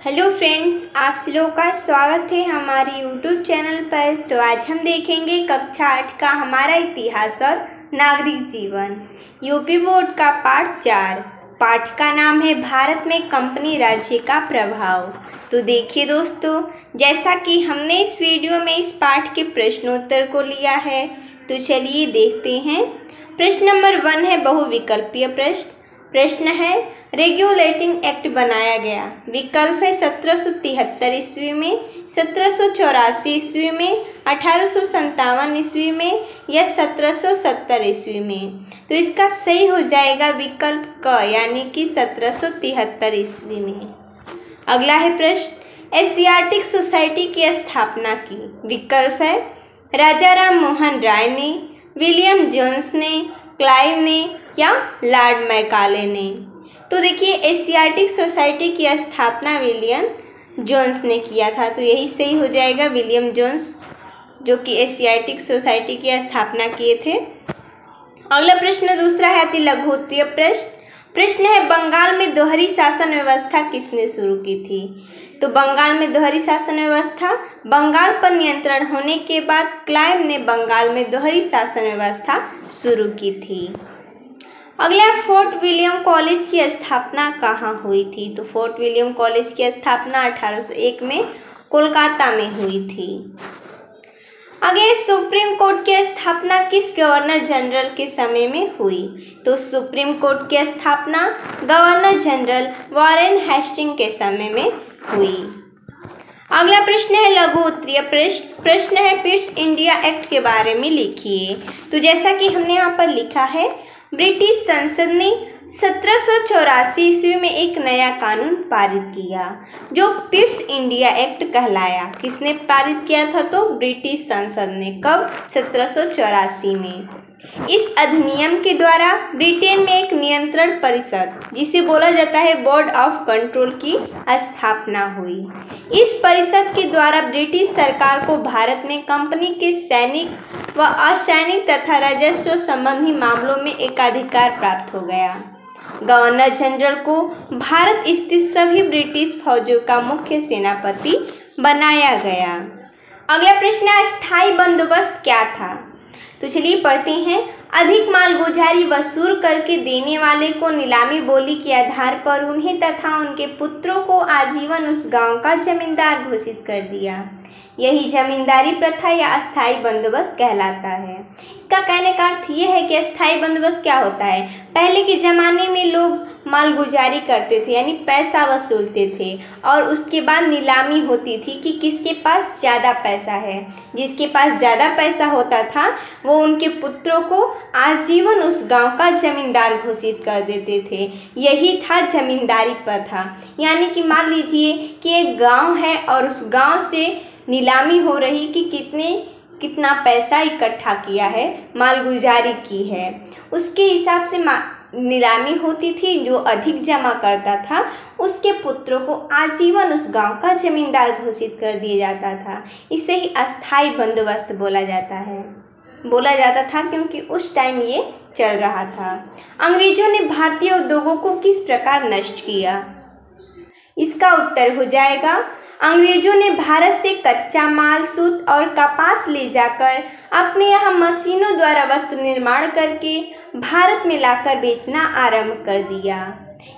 Hello friends, आप लोगों का स्वागत है हमारे यूट्यूब चैनल पर। तो आज हम देखेंगे कक्षा 8 का हमारा इतिहास और नागरिक जीवन यूपी बोर्ड का पाठ 4। पाठ का नाम है भारत में कंपनी राज्य का प्रभाव। तो देखिए दोस्तों, जैसा कि हमने इस वीडियो में इस पाठ के प्रश्नोत्तर को लिया है, तो चलिए देखते हैं। प्रश्न नंबर 1 है बहुविकल्पीय प्रश्न। प्रश्न है रेगुलेटिंग एक्ट बनाया गया। विकल्प है 1773 ईस्वी में, 1784 ईस्वी में, 1857 ईस्वी में या 1770 ईस्वी में। तो इसका सही हो जाएगा विकल्प क, यानी कि 1773 ईस्वी में। अगला है प्रश्न एशियाटिक सोसाइटी की स्थापना की। विकल्प है राजा राम मोहन राय ने, विलियम जोन्स ने, क्लाइव ने या लॉर्ड मैकाले ने। तो देखिए, एशियाटिक सोसाइटी की स्थापना विलियम जोन्स ने किया था, तो यही सही हो जाएगा, विलियम जोन्स, जो कि एशियाटिक सोसाइटी की स्थापना किए थे। अगला प्रश्न दूसरा है अति लघुत्तरीय प्रश्न। प्रश्न है बंगाल में दोहरी शासन व्यवस्था किसने शुरू की थी। तो बंगाल में दोहरी शासन व्यवस्था, बंगाल पर नियंत्रण होने के बाद क्लाइव ने बंगाल में दोहरी शासन व्यवस्था शुरू की थी। अगला फोर्ट विलियम कॉलेज की स्थापना कहाँ हुई थी। तो फोर्ट विलियम कॉलेज की स्थापना 1801 में कोलकाता में हुई थी। आगे सुप्रीम कोर्ट की स्थापना किस गवर्नर जनरल के समय में हुई। तो सुप्रीम कोर्ट की स्थापना गवर्नर जनरल वॉरेन हेस्टिंग के समय में हुई। अगला प्रश्न है लघु उत्तरीय प्रश्न। प्रश्न है पिट्स इंडिया एक्ट के बारे में लिखिए। तो जैसा कि हमने यहाँ पर लिखा है, ब्रिटिश संसद ने 1784 ईस्वी में एक नया कानून पारित किया जो पिट्स इंडिया एक्ट कहलाया। किसने पारित किया था? तो ब्रिटिश संसद ने। कब? 1784 में। इस अधिनियम के द्वारा ब्रिटेन में एक नियंत्रण परिषद, जिसे बोला जाता है बोर्ड ऑफ कंट्रोल, की स्थापना हुई। इस परिषद के द्वारा ब्रिटिश सरकार को भारत में कंपनी के सैनिक व असैनिक तथा राजस्व संबंधी मामलों में एकाधिकार प्राप्त हो गया। गवर्नर जनरल को भारत स्थित सभी ब्रिटिश फौजों का मुख्य सेनापति बनाया गया। अगला प्रश्न है अस्थायी बंदोबस्त क्या था। तो चलिए पढ़ते हैं। अधिक मालगुजारी वसूल करके देने वाले को नीलामी बोली के आधार पर उन्हें तथा उनके पुत्रों को आजीवन उस गांव का जमींदार घोषित कर दिया। यही जमींदारी प्रथा या अस्थायी बंदोबस्त कहलाता है। इसका कहने का अर्थ ये है कि अस्थायी बंदोबस्त क्या होता है। पहले के ज़माने में लोग मालगुजारी करते थे, यानी पैसा वसूलते थे, और उसके बाद नीलामी होती थी कि किसके पास ज़्यादा पैसा है। जिसके पास ज़्यादा पैसा होता था वो उनके पुत्रों को आजीवन उस गांव का जमींदार घोषित कर देते थे। यही था जमींदारी प्रथा। यानी कि मान लीजिए कि एक गांव है और उस गांव से नीलामी हो रही कि कितना पैसा इकट्ठा किया है, मालगुजारी की है, उसके हिसाब से नीलामी होती थी। जो अधिक जमा करता था उसके पुत्रों को आजीवन उस गांव का जमींदार घोषित कर दिया जाता था। इसे ही अस्थायी बंदोबस्त बोला जाता था क्योंकि उस टाइम ये चल रहा था। अंग्रेजों ने भारतीय उद्योगों को किस प्रकार नष्ट किया। इसका उत्तर हो जाएगा अंग्रेजों ने भारत से कच्चा माल, सूत और कपास ले जाकर अपने यहाँ मशीनों द्वारा वस्त्र निर्माण करके भारत में लाकर बेचना आरंभ कर दिया।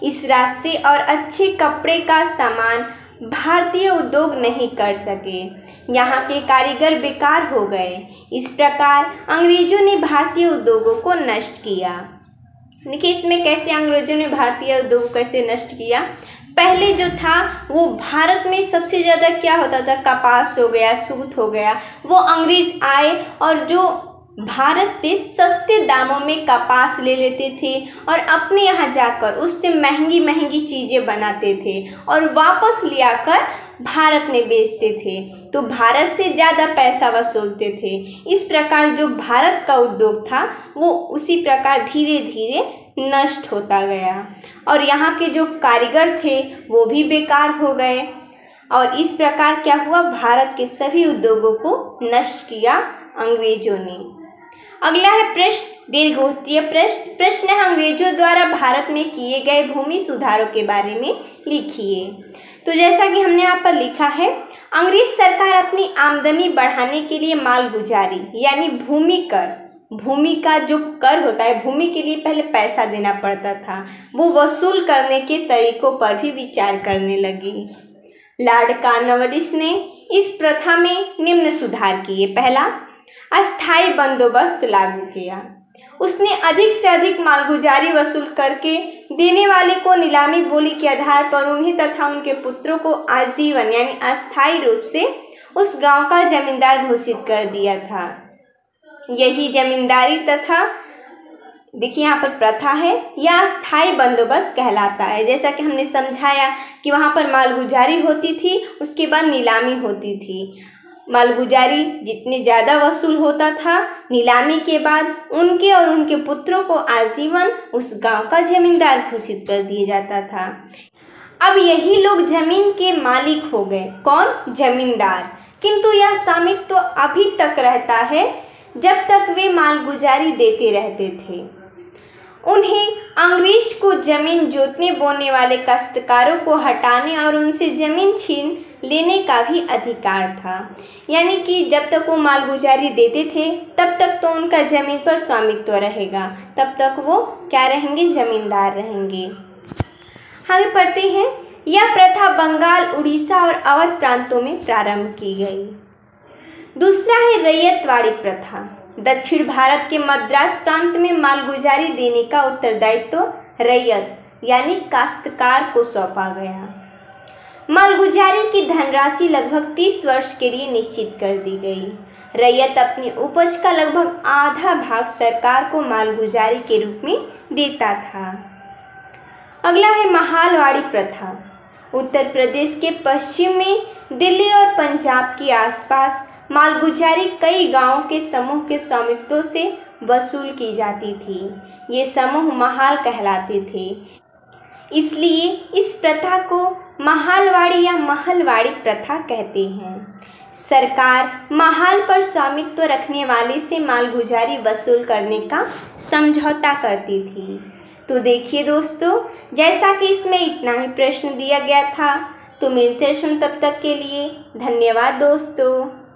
इस रास्ते और अच्छे कपड़े का सामान भारतीय उद्योग नहीं कर सके। यहाँ के कारीगर बेकार हो गए। इस प्रकार अंग्रेजों ने भारतीय उद्योगों को नष्ट किया। देखिए इसमें कैसे अंग्रेजों ने भारतीय उद्योग को कैसे नष्ट किया। पहले जो था वो भारत में सबसे ज़्यादा क्या होता था, कपास हो गया, सूत हो गया। वो अंग्रेज आए और जो भारत से सस्ते दामों में कपास ले लेते थे और अपने यहाँ जाकर उससे महंगी महंगी चीज़ें बनाते थे और वापस ले आकर भारत में बेचते थे। तो भारत से ज़्यादा पैसा वसूलते थे। इस प्रकार जो भारत का उद्योग था वो उसी प्रकार धीरे धीरे नष्ट होता गया और यहाँ के जो कारीगर थे वो भी बेकार हो गए। और इस प्रकार क्या हुआ, भारत के सभी उद्योगों को नष्ट किया अंग्रेजों ने। अगला है प्रश्न दीर्घोत्तरीय प्रश्न। प्रश्न है अंग्रेजों द्वारा भारत में किए गए भूमि सुधारों के बारे में लिखिए। तो जैसा कि हमने यहाँ पर लिखा है, अंग्रेज सरकार अपनी आमदनी बढ़ाने के लिए मालगुजारी यानी भूमि का जो कर होता है, भूमि के लिए पहले पैसा देना पड़ता था, वो वसूल करने के तरीकों पर भी विचार करने लगी। लॉर्ड कॉर्नवालिस ने इस प्रथा में निम्न सुधार किए। पहला, अस्थायी बंदोबस्त लागू किया। उसने अधिक से अधिक मालगुजारी वसूल करके देने वाले को नीलामी बोली के आधार पर उन्हें तथा उनके पुत्रों को आजीवन यानी अस्थायी रूप से उस गांव का जमींदार घोषित कर दिया था। यही जमींदारी तथा देखिए यहाँ पर प्रथा है या अस्थायी बंदोबस्त कहलाता है। जैसा कि हमने समझाया कि वहाँ पर मालगुजारी होती थी, उसके बाद नीलामी होती थी। मालगुजारी जितने ज़्यादा वसूल होता था, नीलामी के बाद उनके और उनके पुत्रों को आजीवन उस गांव का जमींदार घोषित कर दिया जाता था। अब यही लोग जमीन के मालिक हो गए। कौन? जमींदार। किंतु यह स्वामित्व तो अभी तक रहता है जब तक वे मालगुजारी देते रहते थे। उन्हें अंग्रेज को जमीन जोतने बोने वाले काश्तकारों को हटाने और उनसे जमीन छीन लेने का भी अधिकार था। यानी कि जब तक वो मालगुजारी देते थे तब तक तो उनका जमीन पर स्वामित्व रहेगा, तब तक वो क्या रहेंगे? जमींदार रहेंगे। आगे पढ़ते हैं। यह प्रथा बंगाल, उड़ीसा और अवध प्रांतों में प्रारंभ की गई। दूसरा है रैयतवाड़ी प्रथा। दक्षिण भारत के मद्रास प्रांत में मालगुजारी देने का उत्तरदायित्व रैयत यानी काश्तकार को सौंपा गया। मालगुजारी की धनराशि लगभग 30 वर्ष के लिए निश्चित कर दी गई। रैयत अपनी उपज का लगभग आधा भाग सरकार को मालगुजारी के रूप में देता था। अगला है महालवाड़ी प्रथा। उत्तर प्रदेश के पश्चिम में दिल्ली और पंजाब के आसपास मालगुजारी कई गांवों के समूह के स्वामित्व से वसूल की जाती थी। ये समूह महाल कहलाते थे, इसलिए इस प्रथा को महालवाड़ी या महलवाड़ी प्रथा कहते हैं। सरकार महाल पर स्वामित्व रखने वाले से मालगुजारी वसूल करने का समझौता करती थी। तो देखिए दोस्तों, जैसा कि इसमें इतना ही प्रश्न दिया गया था, तो मिलते हैं तब तक के लिए। धन्यवाद दोस्तों।